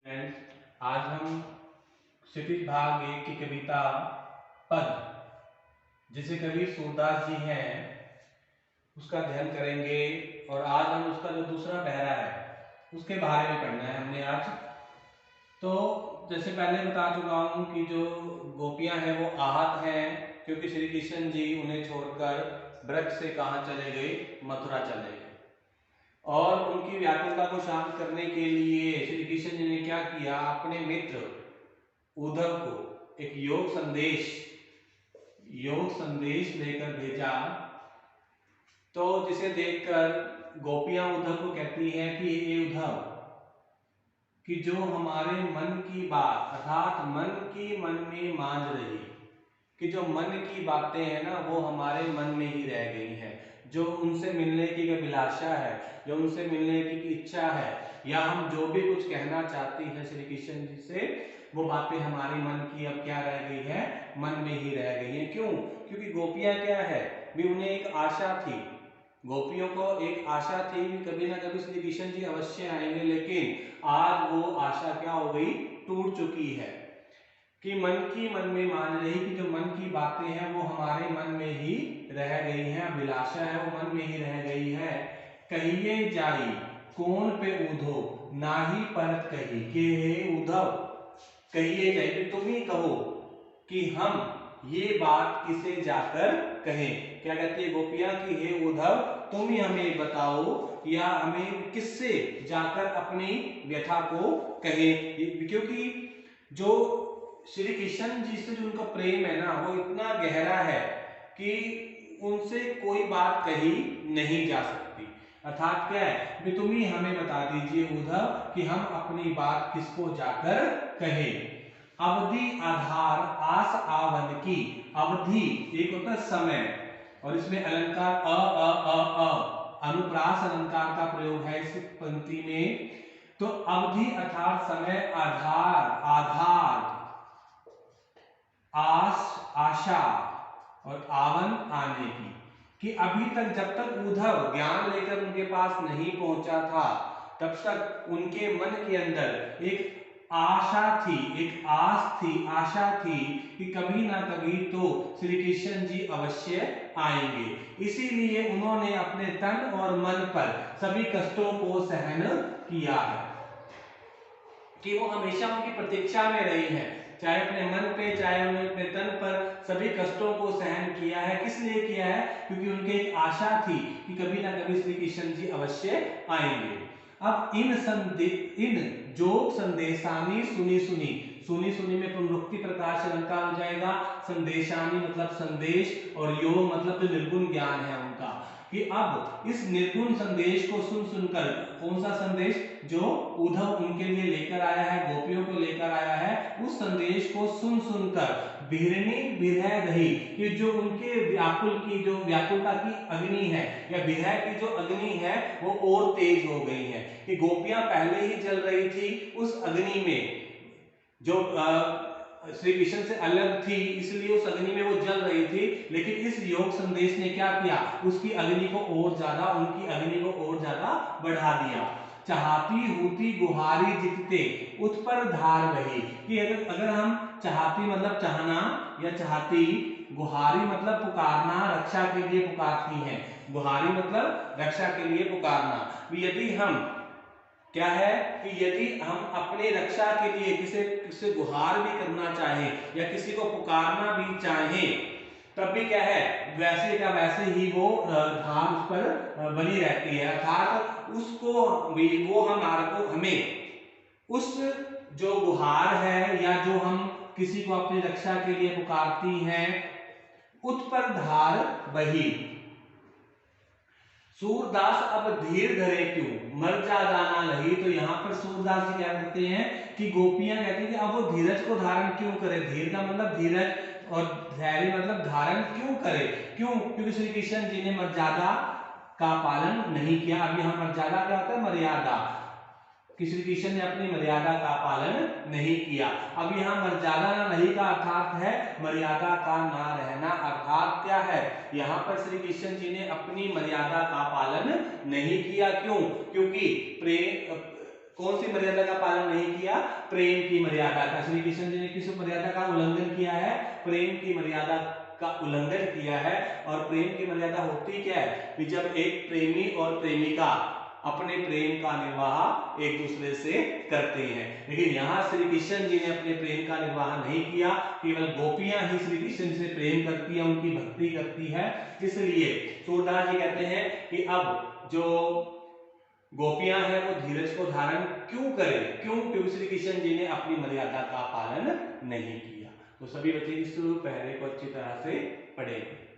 Friends, आज हम क्षितिज भाग एक की कविता पद, जिसे कवि सूरदास जी हैं, उसका अध्ययन करेंगे। और आज हम उसका जो दूसरा पहरा है उसके बारे में पढ़ना है हमने आज। तो जैसे पहले बता चुका हूं कि जो गोपियां हैं वो आहत हैं, क्योंकि श्री कृष्ण जी उन्हें छोड़कर ब्रज से कहाँ चले गए, मथुरा चले गए। और उनकी व्याकुलता को शांत करने के लिए श्री कृष्ण जी ने क्या किया, अपने मित्र उद्धव को एक योग संदेश लेकर भेजा। तो जिसे देखकर गोपियां उद्धव को कहती हैं कि ये उद्धव, कि जो हमारे मन की बात अर्थात मन में मांझ रही, कि जो मन की बातें हैं ना वो हमारे मन में ही रह गई हैं। जो उनसे मिलने की अभिलाषा है, जो उनसे मिलने की इच्छा है, या हम जो भी कुछ कहना चाहती हैं श्री कृष्ण जी से, वो बातें हमारे मन की अब क्या रह गई है, मन में ही रह गई हैं। क्यों? क्योंकि गोपियां क्या है, भी उन्हें एक आशा थी, गोपियों को एक आशा थी कि कभी ना कभी श्री कृष्ण जी अवश्य आएंगे, लेकिन आज वो आशा क्या हो गई, टूट चुकी है। कि मन में मान रही, कि जो मन की बातें हैं वो हमारे मन में ही रह गई हैं, अभिलाषा है वो मन में ही रह गई है। कहिए जाई कौन पे उधो, नाही परत कही, के हे उद्धव कहिए जाई, तो तुम ही कहो कि हम ये बात किसे जाकर कहें। क्या कहती है गोपियां कि हे उद्धव, तुम ही हमें बताओ या हमें किससे जाकर अपनी व्यथा को कहें। क्योंकि जो श्री कृष्ण जी से जो उनका प्रेम है ना वो इतना गहरा है कि उनसे कोई बात कही नहीं जा सकती। अर्थात क्या है, भी तुम ही हमें बता दीजिए उद्धव कि हम अपनी बात किसको जाकर कहें। अवधि आधार आस आवन की, अवधि एक होता है समय, और इसमें अलंकार अनुप्रास अलंकार का प्रयोग है इस पंक्ति में। तो अवधि अर्थात समय, आधार आस आशा, और आवन आने की, कि अभी तक जब तक उद्धव ज्ञान लेकर उनके पास नहीं पहुंचा था तब तक उनके मन के अंदर एक आशा थी, एक आस थी, आशा थी कि कभी ना कभी तो श्री कृष्ण जी अवश्य आएंगे। इसीलिए उन्होंने अपने तन और मन पर सभी कष्टों को सहन किया है, कि वो हमेशा उनकी प्रतीक्षा में रही है, चाहे अपने मन पे चाहे उन्होंने अपने तन पर सभी कष्टों को सहन किया है। किस लिए किया है? क्योंकि उनकी एक आशा थी कि कभी ना कभी श्री कृष्ण जी अवश्य आएंगे। अब इन जोग संदेशानी सुनी सुनी में पुनरुक्ति प्रकार से अलंकार हो जाएगा। संदेशानी मतलब संदेश, और योग मतलब जो निर्गुण ज्ञान है उनका, कि अब इस निर्गुण संदेश को सुन सुनकर, कौन सा संदेश जो उद्धव उनके लिए लेकर आया है, गोपियों को लेकर आया है, उस संदेश को सुन सुनकर बिरहनी बिरह रही, कि जो उनके व्याकुल की जो व्याकुलता की अग्नि है या विरह की जो अग्नि है वो और तेज हो गई है। कि गोपियां पहले ही जल रही थी उस अग्नि में जो श्री कृष्ण से अलग थी, इसलिए उस अग्नि में वो जल रही थी, लेकिन इस योग संदेश ने क्या किया, उसकी अग्नि को और ज्यादा, उनकी अग्नि को और ज्यादा बढ़ा दिया। चाहती हूती गुहारी जितते उत पर धार बही, कि अगर हम चाहती मतलब चाहना, या चाहती, गुहारी मतलब पुकारना, रक्षा के लिए पुकारती हैं, गुहारी मतलब रक्षा के लिए पुकारना। यदि हम क्या है कि यदि हम अपने रक्षा के लिए किसी गुहार भी करना चाहें या किसी को पुकारना भी चाहें, तब भी क्या है, वैसे का वैसे ही वो धार उस पर बनी रहती है। अर्थात उसको वो हमें उस जो गुहार है या जो हम किसी को अपनी रक्षा के लिए पुकारती हैं, उत पर धार बही। सूरदास अब धीर धरे क्यों, मर जा जाना नहीं। तो यहाँ पर सूरदास जी क्या कहते हैं कि गोपियां कहती हैं कि अब वो धीरज को धारण क्यों करे। धीर का मतलब धीरज, और धैर्य मतलब धारण क्यों करे। क्यों? क्योंकि श्री कृष्ण जी ने मर्यादा का पालन नहीं किया। अब यहाँ मर्यादा क्या होता है, मर्यादा, कि श्री कृष्ण ने अपनी मर्यादा का पालन नहीं किया। अब यहाँ मर्यादा नहीं का अर्थात है मर्यादा का ना रहना। अर्थात क्या है, यहाँ पर श्री कृष्ण जी ने अपनी मर्यादा का पालन नहीं किया। क्यों? क्योंकि प्रेम कौन सी मर्यादा का पालन नहीं किया? प्रेम की मर्यादा का। श्री कृष्ण जी ने किस मर्यादा का उल्लंघन किया है? प्रेम की मर्यादा का उल्लंघन किया है। और प्रेम की मर्यादा होती क्या है कि जब एक प्रेमी और प्रेमिका अपने प्रेम का निर्वाह एक दूसरे से करते हैं। लेकिन यहाँ श्री कृष्ण जी ने अपने प्रेम का निर्वाह नहीं किया, केवल गोपियां ही श्री कृष्ण से प्रेम करती है, उनकी भक्ति करती है। इसलिए सूरदास जी कहते हैं कि अब जो गोपियां हैं वो धीरज को धारण क्यों करें? क्योंकि श्री कृष्ण जी ने अपनी मर्यादा का पालन नहीं किया। तो सभी बच्चे इस पहले को अच्छी तरह से पढ़ेंगे।